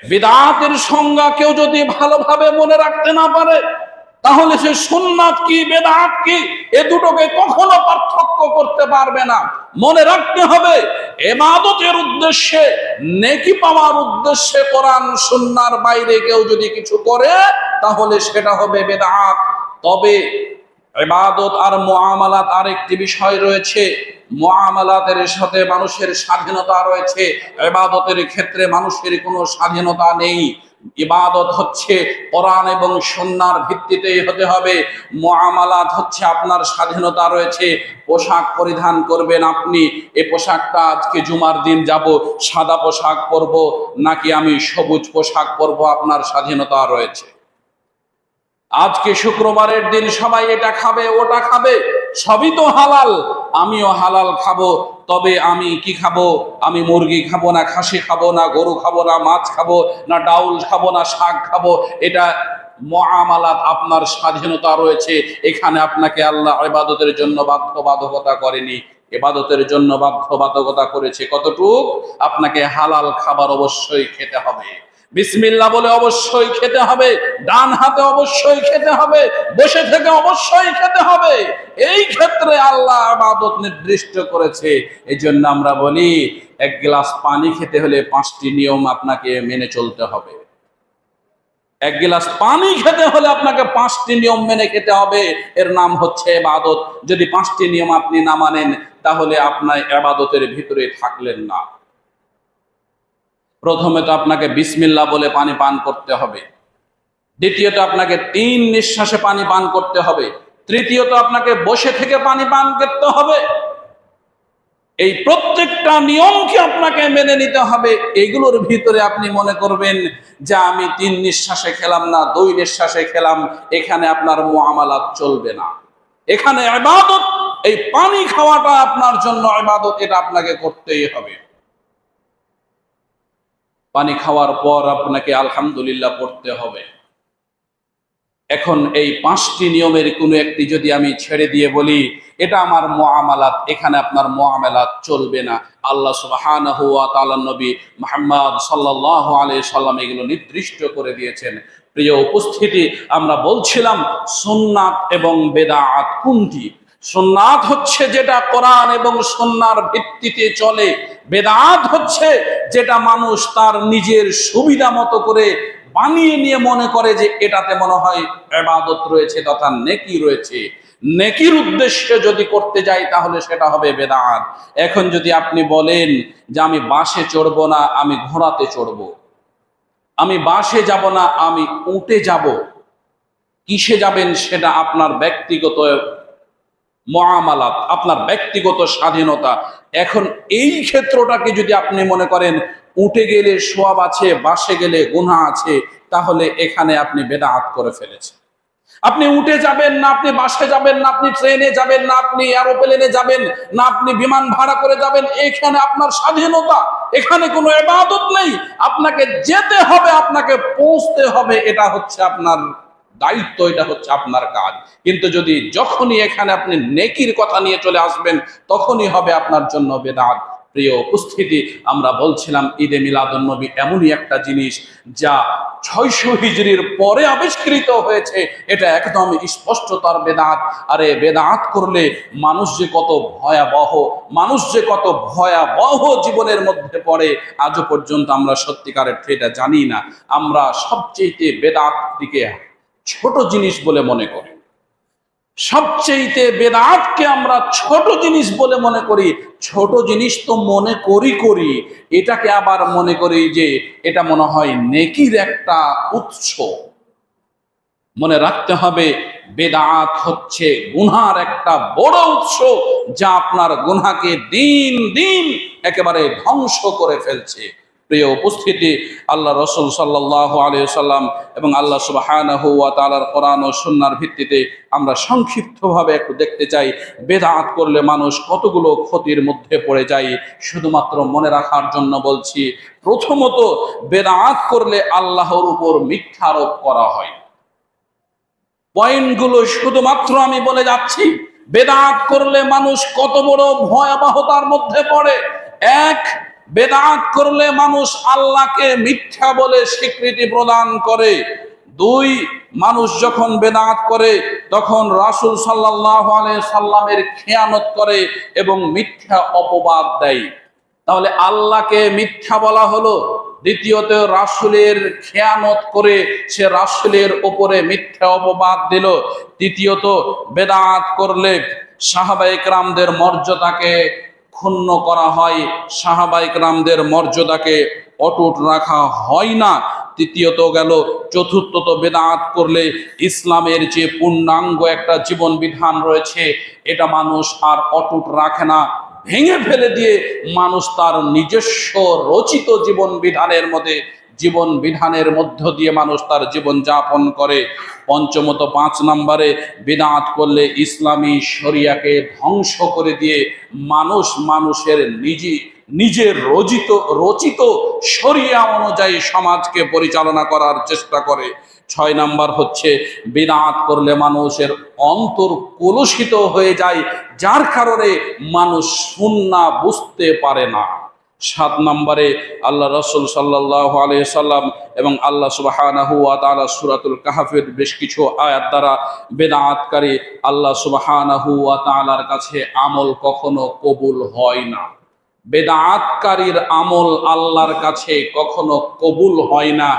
বিদআতের সংজ্ঞা কেউ যদি ভালোভাবে মনে রাখতে না পারে, তাহলে সে সুন্নাত কি বেদাত কি এ দুটোকে কখনো পার্থক্য করতে পারবে না। মনে রাখতে হবে, ইবাদতের উদ্দেশ্যে, নেকি পাওয়ার উদ্দেশ্যে কোরআন সুন্নাহর বাইরে কেউ যদি কিছু করে, তাহলে সেটা হবে বেদাত। তবে ইবাদত আর মুআমালাত আরেকটি বিষয় রয়েছে। মুআমালাতের সাথে মানুষের স্বাধীনতা রয়েছে, ইবাদতের ক্ষেত্রে মানুষের কোনো স্বাধীনতা নেই। ইবাদত হচ্ছে কোরআন এবং সুন্নাহর ভিত্তিতেই হতে হবে। মুআমালাত হচ্ছে আপনার স্বাধীনতা রয়েছে, পোশাক পরিধান করবেন আপনি, এই পোশাকটা আজকে জুমার দিন যাব সাদা পোশাক পরব নাকি আমি সবুজ পোশাক পরব, আপনার স্বাধীনতা রয়েছে। আজকে শুক্রবারের দিন সবাই এটা খাবে ওটা খাবে, সবই তো হালাল, আমিও হালাল খাবো, তবে আমি কি খাবো? আমি মুরগি খাবো না, খাসি খাবো না, গরু খাবো না, মাছ খাবো না, ডাউল খাবো না, শাক খাবো, এটা মুআমালাত, আপনার স্বাধীনতা রয়েছে। এখানে আপনাকে আল্লাহ ইবাদতের জন্য বাধ্যবাধকতা করেনি, ইবাদতের জন্য বাধ্যবাধকতা করেছে কতটুক? আপনাকে হালাল খাবার অবশ্যই খেতে হবে, বিসমিল্লাহ বলে অবশ্যই খেতে হবে, ডান হাতে অবশ্যই খেতে হবে, বসে থেকে অবশ্যই খেতে হবে। এই ক্ষেত্রে আল্লাহ ইবাদত নির্দিষ্ট করেছে। এই জন্য আমরা বলি, এক গ্লাস পানি খেতে হলে 5টি নিয়ম আপনাকে মেনে চলতে হবে। এক গ্লাস পানি খেতে হলে আপনাকে 5টি নিয়ম মেনে খেতে হবে, এর নাম হচ্ছে ইবাদত। যদি 5টি নিয়ম আপনি না মানেন, তাহলে আপনার ইবাদতের ভিতরে থাকলেন না। প্রথমে তো আপনাকে বিসমিল্লাহ বলে পানি পান করতে হবে, দ্বিতীয়ত আপনাকে 3 নিঃশ্বাসে পানি পান করতে হবে, তৃতীয়ত আপনাকে বসে থেকে পানি পান করতে হবে। এই প্রত্যেকটা নিয়মকে আপনাকে মেনে নিতে হবে। এগুলোর ভিতরে আপনি মনে করবেন যে আমি 3 নিঃশ্বাসে খেলাম না, 2 নিঃশ্বাসে খেলাম, এখানে আপনার মুআমালাত চলবে না। এখানে ইবাদত, এই পানি খাওয়াটা আপনার জন্য ইবাদত, এটা আপনাকে করতেই হবে। পানি খাওয়ার পর আপনাকে আলহামদুলিল্লাহ পড়তে হবে। এখন এই 5টি নিয়মের কোনো একটি যদি আমি ছেড়ে দিয়ে বলি এটা আমার মুআমালাত, এখানে আপনার মুআমালাত চলবে না। আল্লাহ সুবহানাহু ওয়া তাআলা নবী মুহাম্মদ সাল্লাল্লাহু আলাইহি সাল্লাম এগুলো নির্দিষ্ট করে দিয়েছেন। প্রিয় উপস্থিতি, আমরা বলছিলাম সুন্নাত এবং বেদাত কোনটি? সুন্নাত হচ্ছে যেটা কোরআন এবং সুন্নাহর ভিত্তিতে চলে, বেদাত হচ্ছে যেটা মানুষ তার নিজের সুবিধা মতো করে বানিয়ে নিয়ে মনে করে যে এটাতে মনে হয় ইবাদত রয়েছে তথা নেকি রয়েছে। নেকির উদ্দেশ্যে যদি করতে যাই তাহলে সেটা হবে বেদাত। এখন যদি আপনি বলেন যে আমি বাসে চড়বো না, আমি ঘোড়াতে চড়বো, আমি বাসে যাব না, আমি উটে যাব, কিসে যাবেন সেটা আপনার ব্যক্তিগত মুআমালাত, আপনার ব্যক্তিগত স্বাধীনতা। এখন এই ক্ষেত্রটাকে যদি আপনি মনে করেন উঠে গেলে সওয়াব আছে, বাসে গেলে গুনাহ আছে, তাহলে এখানে আপনি বেদাত করে ফেলেছেন। আপনি উঠে যাবেন না, আপনি বাসে যাবেন না, আপনি ট্রেনে যাবেন না, আপনি এরোপ্লেনে যাবেন না, আপনি বিমান ভাড়া করে যাবেন, এখানে আপনার স্বাধীনতা, এখানে কোনো ইবাদত নেই। আপনাকে যেতে হবে, আপনাকে পৌঁছতে হবে, এটা হচ্ছে আপনার দায়িত্ব, এটা হচ্ছে আপনার কাজ। কিন্তু যদি যখনই এখানে আপনি নেকির কথা নিয়ে চলে আসবেন, তখনই হবে আপনার জন্য বেদাত। প্রিয় উপস্থিতি, আমরা বলছিলাম ঈদে মিলাদুন নবী এমনই একটা জিনিস যা 600 হিজরির পরে আবিষ্কৃত হয়েছে। এটা একদম স্পষ্টতর বেদাত। আরে বেদাত করলে মানুষ যে কত ভয়াবহ, মানুষ যে কত ভয়াবহ জীবনের মধ্যে পড়ে, আজও পর্যন্ত আমরা সত্যিকারের এটা জানি না। আমরা সবচেয়ে বেদাত দিকে ছোট জিনিস বলে মনে করি, সবচেয়ে বেদাতকে আমরা ছোট জিনিস বলে মনে করি। ছোট জিনিস তো মনে করি, এটাকে আবার মনে করি যে এটা মনে হয় নেকির একটা উৎস। মনে রাখতে হবে, বেদাত হচ্ছে গুনার একটা বড় উৎস, যা আপনার গুনাহকে দিন দিন একেবারে ধ্বংস করে ফেলছে। প্রিয় উপস্থিতি, আল্লাহ রসুল সাল্লাল্লাহু আলাইহি সাল্লাম এবং আল্লাহ সুবহানাহু ওয়া তাআলার কোরআন ও সুন্নাহর ভিত্তিতে আমরা সংক্ষিপ্তভাবে একটু দেখতে চাই বেদাত করলে মানুষ কতগুলো ক্ষতির মধ্যে পড়ে যায়। শুধুমাত্র মনে রাখার জন্য বলছি, প্রথমত বেদাত করলে আল্লাহর উপর মিথ্যা আরোপ করা হয়। পয়েন্টগুলো শুধুমাত্র আমি বলে যাচ্ছি। বেদাত করলে মানুষ কত বড় ভয়াবহতার মধ্যে পড়ে। এক, বেদাত করলে মানুষ আল্লাহকে মিথ্যা বলে স্বীকৃতি প্রদান করে। দুই, মানুষ যখন বেদাত করে তখন রাসূল সাল্লাল্লাহু আলাইহি সাল্লামের খেয়ানত করে এবং মিথ্যা অপবাদ দেয়। তাহলে আল্লাহকে মিথ্যা বলা হলো, দ্বিতীয়ত রাসূলের খেয়ানত করে সে রাসূলের উপরে মিথ্যা অপবাদ দিল। তৃতীয়ত বেদাত করলে সাহাবায়ে কেরামদের মর্যাদাকে ক্ষুণ্ণ করা হয়, সাহাবায়ে কেরামদের মর্যাদাকে অটুট রাখা হয় না। তৃতীয়ত গেল, চতুর্থত বেদাত করলে ইসলামের যে পূর্ণাঙ্গ একটা জীবন বিধান রয়েছে এটা মানুষ আর অটুট রাখে না, ভেঙে ফেলে দিয়ে মানুষ তার নিজস্ব রচিত জীবন বিধানের মধ্য দিয়ে মানুষ তার জীবন যাপন করে। পঞ্চমত, 5 নম্বরে, বিদআত করলে ইসলামী শরিয়াকে ধ্বংস করে দিয়ে মানুষ মানুষের নিজের রচিত শরিয়া অনুযায়ী সমাজকে পরিচালনা করার চেষ্টা করে। 6 নাম্বার হচ্ছে, বিদআত করলে মানুষের অন্তর কলুষিত হয়ে যায়, যার কারণে মানুষ সুন্নাহ বুঝতে পারে না। 7 নম্বরে, আল্লাহ রাসূল সাল্লাল্লাহু আলাইহি সাল্লাম এবং আল্লাহ সুবহানাহু ওয়া তাআলা সূরাতুল কাহফের বেশ কিছু আয়াত দ্বারা বেদাতকারী আল্লাহ সুবহানাহু ওয়া তাআলার কাছে আমল কখনো কবুল হয় না। বেদাতকারীর আমল আল্লাহর কাছে কখনো কবুল হয় না।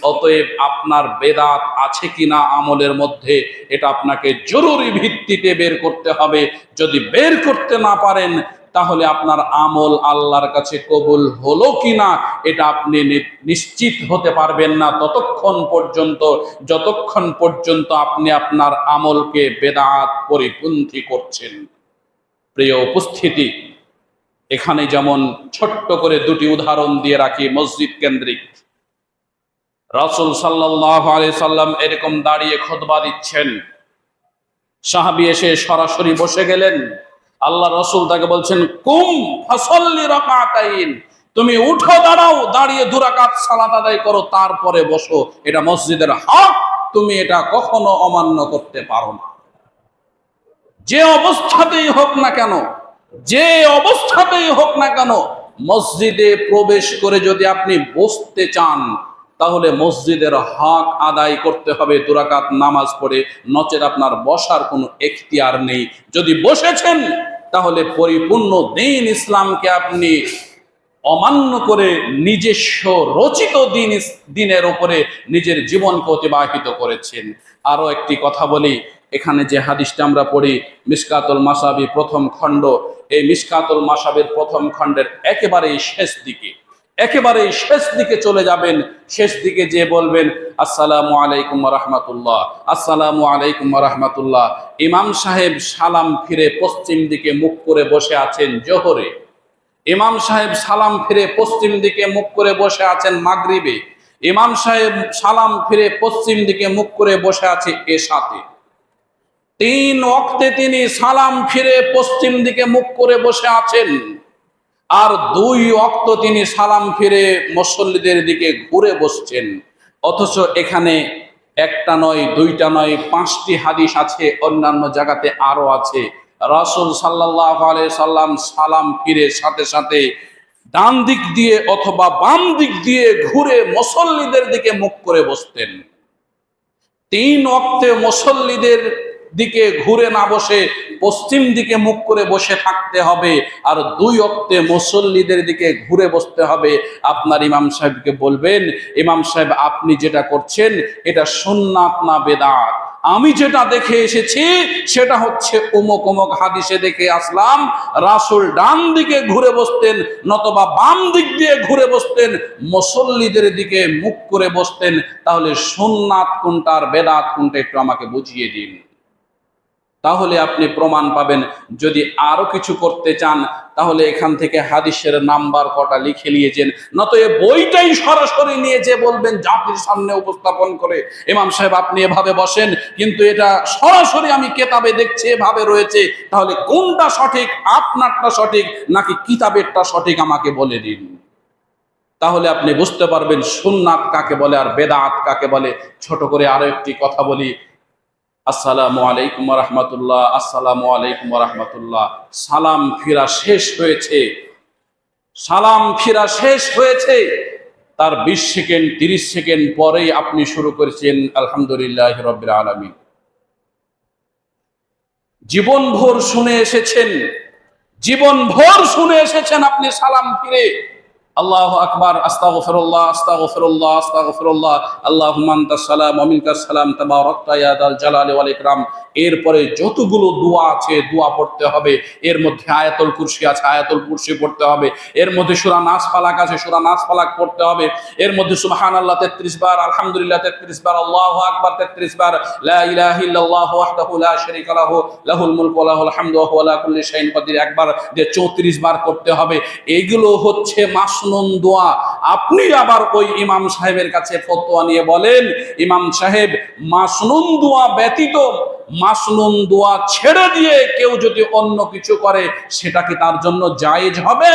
অতএব আপনার বেদাত আছে কিনা আমলের মধ্যে, এটা আপনাকে জরুরি ভিত্তিতে বের করতে হবে। যদি বের করতে না পারেন, তাহলে আপনার আমল আল্লাহর কাছে কবুল হলো কিনা এটা আপনি নিশ্চিত হতে পারবেন না যতক্ষণ পর্যন্ত আপনি আপনার আমলকে বেদাত পরিপন্থী করছেন। প্রিয় উপস্থিতি, এখানে যেমন ছোট্ট করে 2টি উদাহরণ দিয়ে রাখি মসজিদ কেন্দ্রিক। রাসূল সাল্লাল্লাহু আলাইহি সাল্লাম এরকম দাঁড়িয়ে খুতবা দিচ্ছেন, সাহাবী এসে সরাসরি বসে গেলেন। আল্লাহ রাসূল তাকে বলছেন, কুম ফাসাল্লি রাকাতাইন, তুমি উঠো, দাঁড়াও, দাঁড়িয়ে 2 রাকাত সালাত আদায় করো, তারপরে বসো। এটা মসজিদের হক, তুমি এটা কখনো অমান্য করতে পারো না। যে অবস্থাতেই হোক না কেন মসজিদে প্রবেশ করে যদি আপনি বসতে চান, তাহলে মসজিদের হক আদায় করতে হবে 2 রাকাত নামাজ পড়ে, নচেত আপনার বসার কোনো এখতিয়ার নেই। যদি বসেছেন, তাহলে পরিপূর্ণ দ্বীন ইসলামকে আপনি অমান্য করে নিজস্ব রচিত দ্বীনের উপরে নিজের জীবনকে অতিবাহিত করেছেন। আরো একটি কথা বলি, এখানে যে হাদিসটা আমরা পড়ি মিশকাতুল মাসাবি 1ম খণ্ড, এই মিশকাতুল মাসাবির 1ম খণ্ডের একেবারেই শেষ দিকে চলে যাবেন। শেষ দিকে যে বলবেন, আসসালামু আলাইকুম ওয়া রাহমাতুল্লাহ, আসসালামু আলাইকুম ওয়া রাহমাতুল্লাহ। ইমাম সাহেব সালাম ফিরে পশ্চিম দিকে মুখ করে বসে আছেন জোহরে, ইমাম সাহেব সালাম ফিরে পশ্চিম দিকে মুখ করে বসে আছেন মাগরিবে, ইমাম সাহেব সালাম ফিরে পশ্চিম দিকে মুখ করে বসে আছে এশাতে। 3 ওয়াক্তে তিনি সালাম ফিরে পশ্চিম দিকে মুখ করে বসে আছেন, আর 2 ওয়াক্ত তিনি সালাম ফিরে মুসল্লিদের দিকে ঘুরে বসছেন। অথচ এখানে একটা নয়, দুইটা নয়, 5টি হাদিস আছে, অন্যান্য জায়গাতে আরো আছে। রাসূল সাল্লাল্লাহু আলাইহি সাল্লাম সালাম ফিরে সাথে সাথে ডান দিক দিয়ে অথবা বাম দিক দিয়ে ঘুরে মুসল্লিদের দিকে মুখ করে বসতেন। 3 ওয়াক্তে মুসল্লিদের দিকে ঘুরে না বসে পশ্চিম দিকে মুখ করে বসে থাকতে হবে, আর 2 ওয়াক্তে মুসল্লিদের দিকে ঘুরে বসতে হবে। আপনার ইমাম সাহেবকে বলবেন, ইমাম সাহেব আপনি যেটা করছেন এটা সুন্নাত না বেদাত? আমি যেটা দেখে এসেছি সেটা হচ্ছে অমুক অমুক হাদিসে দেখে আসলাম, রাসূল ডান দিকে ঘুরে বসতেন নতবা বাম দিক দিয়ে ঘুরে বসতেন, মুসল্লিদের দিকে মুখ করে বসতেন। তাহলে সুন্নাত কোনটা আর বেদাত কোনটা একটু আমাকে বুঝিয়ে দিন, তাহলে আপনি প্রমাণ পাবেন। যদি আরো কিছু করতে চান তাহলে এখান থেকে হাদিসের নাম্বার কটা লিখে নিয়েছেন, নত এই বইটাই সরাসরি নিয়ে যে বলবেন জাতির সামনে উপস্থাপন করে, ইমাম সাহেব আপনি এভাবে বসেন, কিন্তু এটা সরাসরি আমি কেতাবে দেখছি এভাবে রয়েছে, তাহলে কোনটা সঠিক, আপনারটা সঠিক নাকি কিতাবেরটা সঠিক আমাকে বলে দিন। তাহলে আপনি বুঝতে পারবেন সুন্নাত কাকে বলে আর বেদাত কাকে বলে। ছোট করে আরো একটি কথা বলি। আসসালামু আলাইকুম ওয়া রাহমাতুল্লাহ, আসসালামু আলাইকুম ওয়া রাহমাতুল্লাহ। সালাম ফিরা শেষ হয়েছে, সালাম ফিরা শেষ হয়েছে, তার 20 সেকেন্ড 30 সেকেন্ড পরেই আপনি শুরু করেছেন আলহামদুলিল্লাহি রাব্বিল আলামিন। জীবন ভোর শুনে এসেছেন, জীবন ভোর শুনে এসেছেন আপনি সালাম ফিরে আল্লাহু আকবার, আস্তাগফিরুল্লাহ আস্তাগফিরুল্লাহ আস্তাগফিরুল্লাহ, আল্লাহুম্মা আনতাস সালাম ওয়া মিনকাস সালাম তাবারাকতা ইয়া যাল জালালি ওয়াল ইকরাম। এরপরে যতগুলো দোয়া আছে দোয়া পড়তে হবে। এর মধ্যে আয়াতুল কুরসি আছে, আয়াতুল কুরসি পড়তে হবে। এর মধ্যে সূরা নাস ফালাক আছে, সূরা নাস ফালাক পড়তে হবে। এর মধ্যে সুবহানাল্লাহ 33 বার, আলহামদুলিল্লাহ 33 বার, আল্লাহু আকবার 33 বার, লা ইলাহা ইল্লাল্লাহু ওয়াহদাহু লা শারীকা লাহু লাহুল মুলকু ওয়া লাহুল হামদু ওয়া হুয়া আলা কুল্লি শাইইন কাদির একবার দিয়ে 34 বার করতে হবে। এগুলো হচ্ছে মাসনুন দোয়া। আপনি আবার ওই ইমাম সাহেবের কাছে ফতোয়া নিয়ে বলেন, ইমাম সাহেব মাসনুন দোয়া ব্যতীত, মাসনুন দোয়া ছেড়ে দিয়ে কেউ যদি অন্য কিছু করে সেটা কি তার জন্য জায়েজ হবে?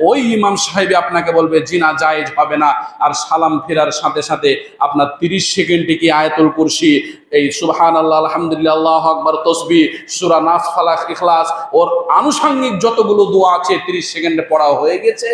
ওই ইমাম সাহেব আপনাকে বলবে জি না, জায়েজ হবে না। আর সালাম ফেরার সাথে সাথে আপনার 30 সেকেন্ডে কি আয়াতুল কুরসি, এই সুবহানাল্লাহ, আলহামদুলিল্লাহ, আল্লাহু আকবার, তাসবিহ, সূরা নাস, ফালাক, ইখলাস, ওর আনুষঙ্গিক যতগুলো দোয়া আছে 30 সেকেন্ডে পড়া হয়ে গেছে?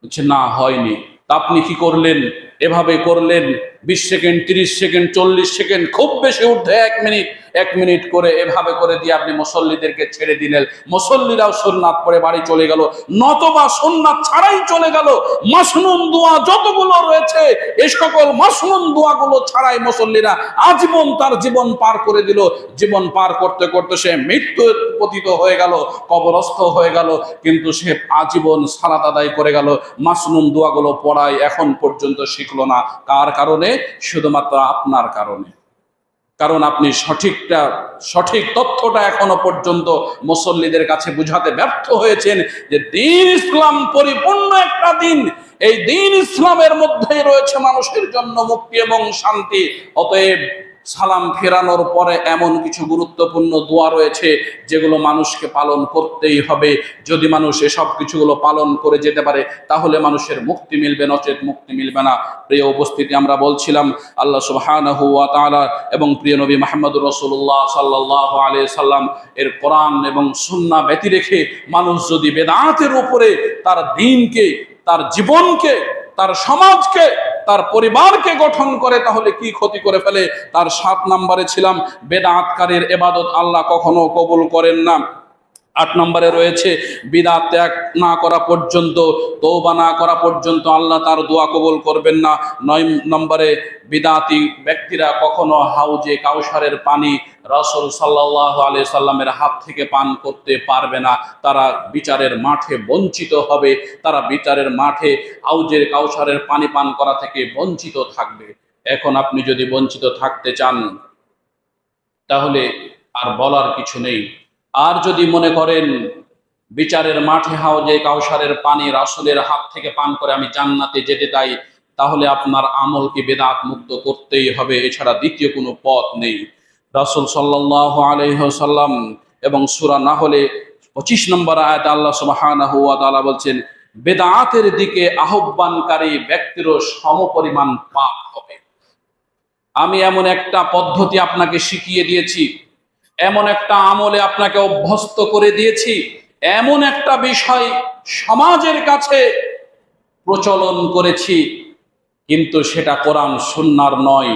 বলছে না, হয়নি। তা আপনি কি করলেন? এভাবে করলেন 20 সেকেন্ড 30 সেকেন্ড 40 সেকেন্ড, খুব বেশি ঊর্ধ্বে 1 মিনিট 1 মিনিট করে এভাবে করে দিয়ে আপনি মুসল্লিদেরকে ছেড়ে দিলেন। মুসল্লিরাও সুন্নাত পড়ে বাড়ি চলে গেল, নতবা সুন্নাত ছাড়াই চলে গেল। মাসনুন দোয়া যতগুলো রয়েছে এই সকল মাসনুন দোয়াগুলো ছাড়াই মুসল্লিরা আজীবন তার জীবন পার করে দিল। জীবন পার করতে করতে সে মৃত্যু পতিত হয়ে গেল, কবরস্থ হয়ে গেল, কিন্তু সে আজীবন সালাত আদায় করে গেল, মাসনুন দোয়াগুলো পড়ায় এখন পর্যন্ত শিখলো না। কার কারণে? শুধুমাত্র আপনার কারণে। কারণ আপনি সঠিক তথ্যটা এখনো পর্যন্ত মুসল্লিদের কাছে বুঝাতে ব্যর্থ হয়েছেন যে দ্বীন ইসলাম পরিপূর্ণ একটা দিন। এই দ্বীন ইসলামের মধ্যেই রয়েছে মানুষের জন্য মুক্তি এবং শান্তি। অতএব সালাম ফেরানোর পরে এমন কিছু গুরুত্বপূর্ণ দোয়া রয়েছে যেগুলো মানুষকে পালন করতেই হবে। যদি মানুষ এসব কিছুগুলো পালন করে যেতে পারে তাহলে মানুষের মুক্তি মিলবে, নচেত মুক্তি মিলবে না। প্রিয় উপস্থিতি, আমরা বলছিলাম আল্লাহ সুবহানাহু ওয়া তাআলা এবং প্রিয় নবী মুহাম্মদুর রাসূলুল্লাহ সাল্লাল্লাহু আলাইহি সাল্লাম এর কোরআন এবং সুন্নাহ ব্যতি রেখে মানুষ যদি বেদাতের উপরে তার দ্বীনকে, তার জীবনকে, তার সমাজকে, তার পরিবারকে গঠন করে তাহলে কি ক্ষতি করে ফেলে। তার 7 নম্বরে ছিলাম বেদাতকারীর ইবাদত আল্লাহ কখনো কবুল করেন না। 8 নম্বরে রয়েছে বিদআত ত্যাগ না করা পর্যন্ত, তওবা না করা পর্যন্ত আল্লাহ তার দোয়া কবুল করবেন না। 9 নম্বরে বিদআতি ব্যক্তিরা কখনো হাউজে কাউসারের পানি রাসূল সাল্লাল্লাহু আলাইহি সাল্লামের হাত থেকে পান করতে পারবে না। তারা বিচারের মাঠে বঞ্চিত হবে, তারা বিচারের মাঠে হাউজে কাউসারের পানি পান করা থেকে বঞ্চিত থাকবে। এখন আপনি যদি বঞ্চিত থাকতে চান তাহলে আর বলার কিছু নেই। আর যদি মনে করেন বিচারের মাঠে হাউজে কাউসারের পানি রাসূলের হাত থেকে পান করে আমি জান্নাতে যেতে চাই, তাহলে আপনার আমলকে বেদাত মুক্ত করতেই হবে, এছাড়া দ্বিতীয় কোনো পথ নেই। রাসূল সাল্লাল্লাহু আলাইহি ওয়াসাল্লাম এবং সূরা নাহলে 25 নম্বর আয়াতে আল্লাহ সুবহানাহু ওয়া তাআলা বলছেন, বেদাতের দিকে আহ্বানকারী ব্যক্তিরও সমপরিমাণ পাপ হবে। আমি এমন একটা পদ্ধতি আপনাকে শিখিয়ে দিয়েছি, এমন একটা আমলে আপনাকে অভ্যস্ত করে দিয়েছি, এমন একটা বিষয় সমাজের কাছে প্রচলন করেছি, কিন্তু সেটা কোরআন সুন্নাহর নয়।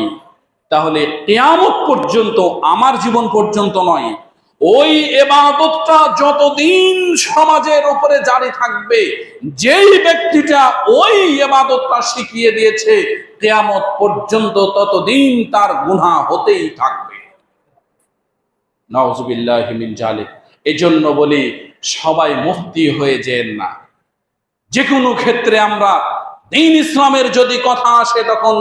তাহলে কিয়ামত পর্যন্ত, আমার জীবন পর্যন্ত নয়, ওই ইবাদতটা যতদিন সমাজের উপরে জারি থাকবে, যেই ব্যক্তিটা ওই ইবাদতটা শিখিয়ে দিয়েছে, কিয়ামত পর্যন্ত ততদিন তার গুনাহ হতেই থাকবে। নাউযুবিল্লাহি মিন জালিক। এজন্য বলি, সবাই মুফতি হয়ে যেন না। যে কোনো ক্ষেত্রে আমরা দ্বীন ইসলামের যদি কথা আসে, তখন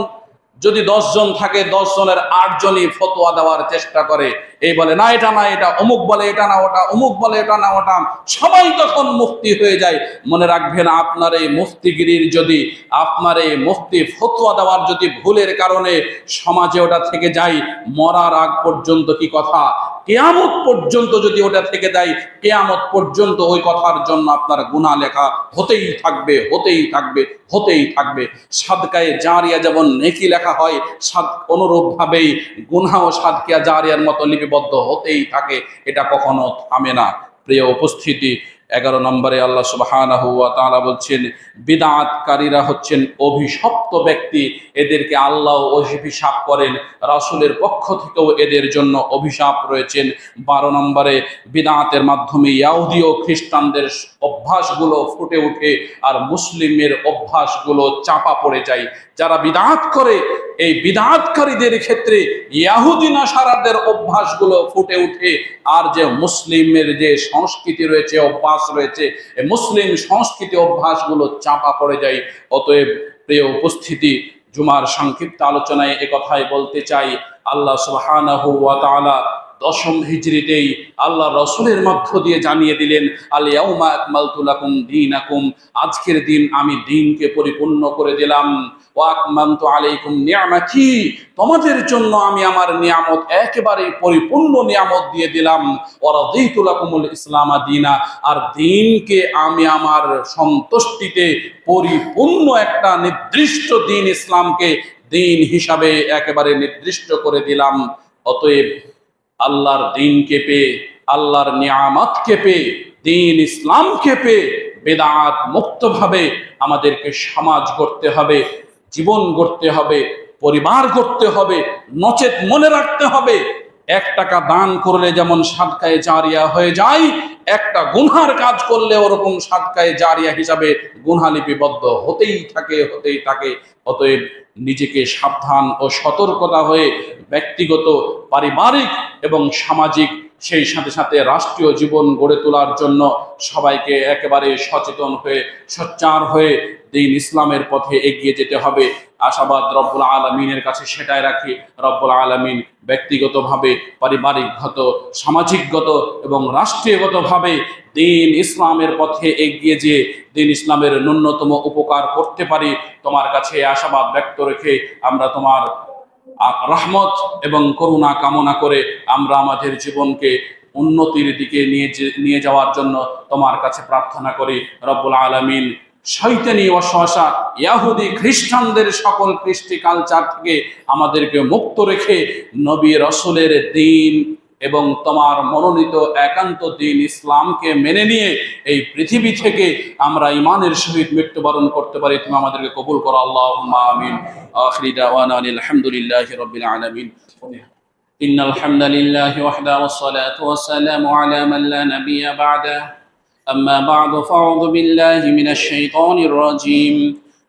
যদি 10 জন থাকে, 10 জনের 8 জনই ফতোয়া দেওয়ার চেষ্টা করে, এই বলে না এটা না এটা, অমুক বলে এটা না ওটা, অমুক বলে এটা না ওটা, সবাই তখন মুফতি হয়ে যায়। মনে রাখবেন, আপনার এই মুফতিগিরির যদি, আপনার এই মুফতি ফতোয়া দেওয়ার যদি ভুলের কারণে সমাজে ওটা থেকে যায়, মরার আগ পর্যন্ত কি কথা, কিয়ামত পর্যন্ত যদি ওটা থেকে যায়, কিয়ামত পর্যন্ত ওই কথার জন্য আপনার গুনাহ লেখা হতেই থাকবে, হতেই থাকবে, হতেই থাকবে। সাদকায়ে জারিয়া যেমন নেকি লেখা হয়, অনুরূপ ভাবেই গুনাহ ও সাদকায়ে জারিয়ার মতো লিপিবদ্ধ হতেই থাকে, এটা কখনো থামে না। প্রিয় উপস্থিতি, 11 নম্বরে আল্লাহ সুবহানাহু ওয়া তাআলা বলছেন, বিদআতকারীরা হচ্ছেন অভিশপ্ত ব্যক্তি, এদেরকে আল্লাহ অভিশাপ করেন, রাসূলের পক্ষ থেকেও এদের জন্য অভিশাপ রয়েছেন। 12 নম্বরে, বিদআতের মাধ্যমে ইহুদি ও খ্রিস্টানদের অভ্যাসগুলো ফুটে ওঠে আর মুসলিমের অভ্যাসগুলো চাপা পড়ে যায়। যারা বিদআত করে, এই বিদআতকারীদের ক্ষেত্রে ইহুদি নাসারাদের অভ্যাসগুলো ফুটে ওঠে, আর যে মুসলিমের যে সংস্কৃতি রয়েছে, অভ্যাস রয়েছে, এই মুসলিম সংস্কৃতি অভ্যাসগুলো চাপা পড়ে যায়। অতএব প্রিয় উপস্থিতি, জুমার সংক্ষিপ্ত আলোচনায় একথাই বলতে চাই, আল্লাহ সুবহানাহু ওয়া তাআলা 10ম হিজরিতেই আল্লাহ রসুলের মধ্য দিয়ে জানিয়ে দিলেন, আল ইয়াউমা আকমালতু লাকুম দীনাকুম, আজকের দিন আমি দ্বীনকে পরিপূর্ণ করে দিলাম। ওয়া আকমালতু আলাইকুম নি'মাতি, তোমাদের জন্য আমি আমার নিয়ামত একেবারে পরিপূর্ণ নিয়ামত দিয়ে দিলাম। ওয়া রাদিতু লাকুমুল ইসলামা দীনা, আর দ্বীনকে আমি আমার সন্তুষ্টিতে পরিপূর্ণ একটা নির্দিষ্ট দ্বীন, ইসলামকে দ্বীন হিসাবে একেবারে নির্দিষ্ট করে দিলাম। অতএব আল্লাহর দ্বীনকে পেয়ে, আল্লাহর নিয়ামতকে পেয়ে, দ্বীন ইসলামকে পেয়ে বেদাত মুক্তভাবে আমাদেরকে সমাজ গড়তে হবে, জীবন গড়তে হবে, পরিবার গড়তে হবে। নচেত মনে রাখতে হবে, 1 টাকা দান করলে যেমন সাদকায়ে জারিয়া হয়ে যায়, একটা গুনহার কাজ করলে ওরকম সাদকায়ে জারিয়া হিসাবে গুনহা লিপিবদ্ধ হতেই থাকে, হতেই থাকে। অতএব নিজেকে সাবধান ও সতর্কতা হয়ে ব্যক্তিগত, পারিবারিক এবং সামাজিক, সেই সাথে সাথে রাষ্ট্রীয় জীবন গড়ে তোলার জন্য সবাইকে একেবারে সচেতন হয়ে, সোচ্চার হয়ে দ্বীন ইসলামের পথে এগিয়ে যেতে হবে। আশাবাদ রব্বুল আলামিনের কাছে সেটাই রাখি, রব্বুল আলামিন ব্যক্তিগতভাবে, পারিবারিকগত, সামাজিকগত এবং রাষ্ট্রীয়গতভাবে দ্বীন ইসলামের পথে এগিয়ে যে দ্বীন ইসলামের ন্যূনতম উপকার করতে পারি, তোমার কাছে আশাবাদ ব্যক্ত রেখে আমরা তোমার রহমত এবং করুণা কামনা করে আমরা আমাদের জীবনকে উন্নতির দিকে নিয়ে যাওয়ার জন্য তোমার কাছে প্রার্থনা করি। রব্বুল আলামিন শয়তানি ওয়াসওয়াসা, ইহুদি খ্রিস্টানদের সকল কৃষ্টি কালচার থেকে আমাদেরকে মুক্ত রেখে নবী রাসূলের দ্বীন এবং তোমার মনোনীত একান্ত দ্বীন ইসলামকে মেনে নিয়ে এই পৃথিবী থেকে আমরা ঈমানের সহিত মৃত্যুবরণ করতে পারি, তুমি আমাদেরকে কবুল করো। আল্লাহুম্মা আমিন। আখিরি দাওয়ানা আলহামদুলিল্লাহি রাব্বিল আলামিন। ইন্নাল হামদালিল্লাহি ওয়াহদা ওয়াসসালাতু ওয়াসসালামু আলা মান লা নাবিয়্যা বা'দা। أما بعد فأعوذ بالله من الشيطان الرجيم.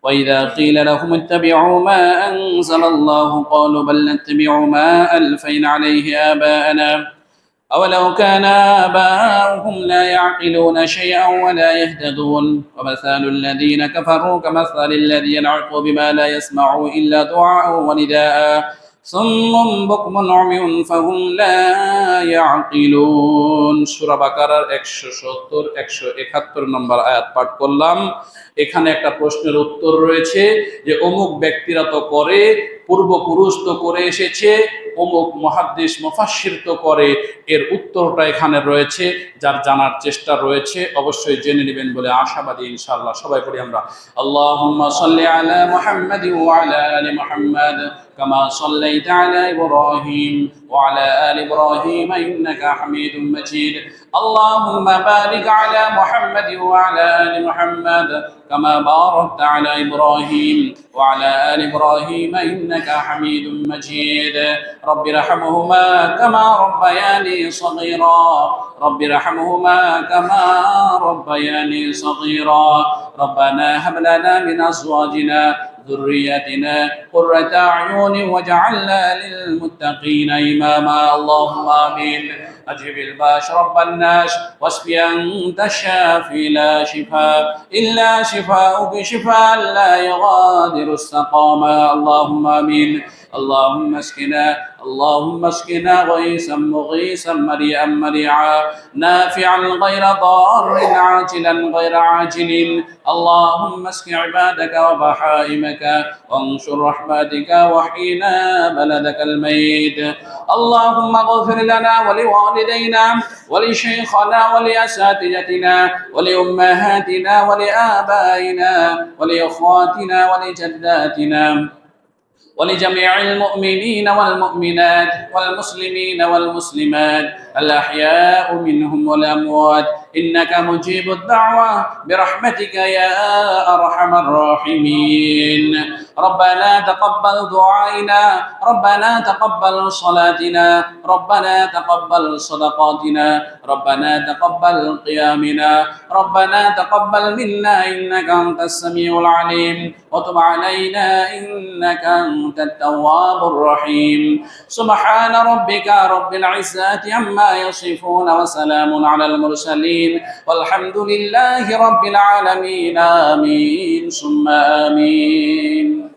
وإذا قيل لهم اتبعوا ما أنزل الله قالوا بل نتبع ما ألفينا عليه آباءنا أولو كان آباؤهم لا يعقلون شيئا ولا يهتدون ومثل الذين كفروا كمثل الذي ينعق بما لا يسمع إلا دعاء ونداء صم بكم عمي فهم لا يعقلون। সূরা বাকারার 170 171 নম্বর আয়াত পাঠ করলাম। এখানে একটা প্রশ্নের উত্তর রয়েছে যে অমুক ব্যক্তিরা তো করে, পূর্বপুরুষ তো করে এসেছে, অমুক মুহাদ্দিস মুফাসসির তো করে, এর উত্তরটা এখানে রয়েছে। যার জানার চেষ্টা রয়েছে অবশ্যই জেনে নেবেন বলে আশাবাদী ইনশাআল্লাহ। সবাই পড়ি আমরা, আল্লাহুম্মা সাল্লি আলা মুহাম্মাদি ওয়া আলা আলি মুহাম্মাদ কামা সাল্লাইতা আলা ইব্রাহিম ওয়া আলা আলি ইব্রাহিম ইন্নাকা হামিদুম মাজিদ। আল্লাহুম্মা বারিক আলা মুহাম্মাদি ওয়া আলা আলি মুহাম্মাদ কামা বারাকতা আলা ইব্রাহিম ওয়া আলা আলি ইব্রাহিম ইন্নাকা হামিদুম মাজিদ। رب ارحمهما كما ربياني صغيرا رب ارحمهما كما ربياني صغيرا ربنا هب لنا من أزواجنا ذريتنا قرة أعين واجعلنا للمتقين إماما اللهم آمين أجب الباش رب الناس واشفي أنت الشافي لا شفاء إلا شفاؤك شفاء لا يغادر السقاما اللهم آمين اللهم اسقنا غيثا مغيثا مريئا مريعا نافعا غير ضار عاجلا غير عاجل اللهم اسق عبادك وبهائمك وانشر رحمتك وحينا بلدك الميت اللهم اغفر لنا ولوالدينا ولشيخنا ولأساتذتنا ولأمهاتنا ولآبائنا ولإخواتنا ولجداتنا ولجميع المؤمنين والمؤمنات والمسلمين والمسلمات الأحياء منهم والأموات إنك مجيب الدعوة برحمتك يا أرحم الراحمين ربنا تقبل دعائنا ربنا تقبل صلاتنا ربنا تقبل صدقاتنا ربنا تقبل قيامنا ربنا تقبل منا إنك أنت السميع العليم وتب علينا إنك أنت التواب الرحيم سبحان ربك رب العزة عما يصفون وسلام على المرسلين والحمد لله رب العالمين آمين ثم آمين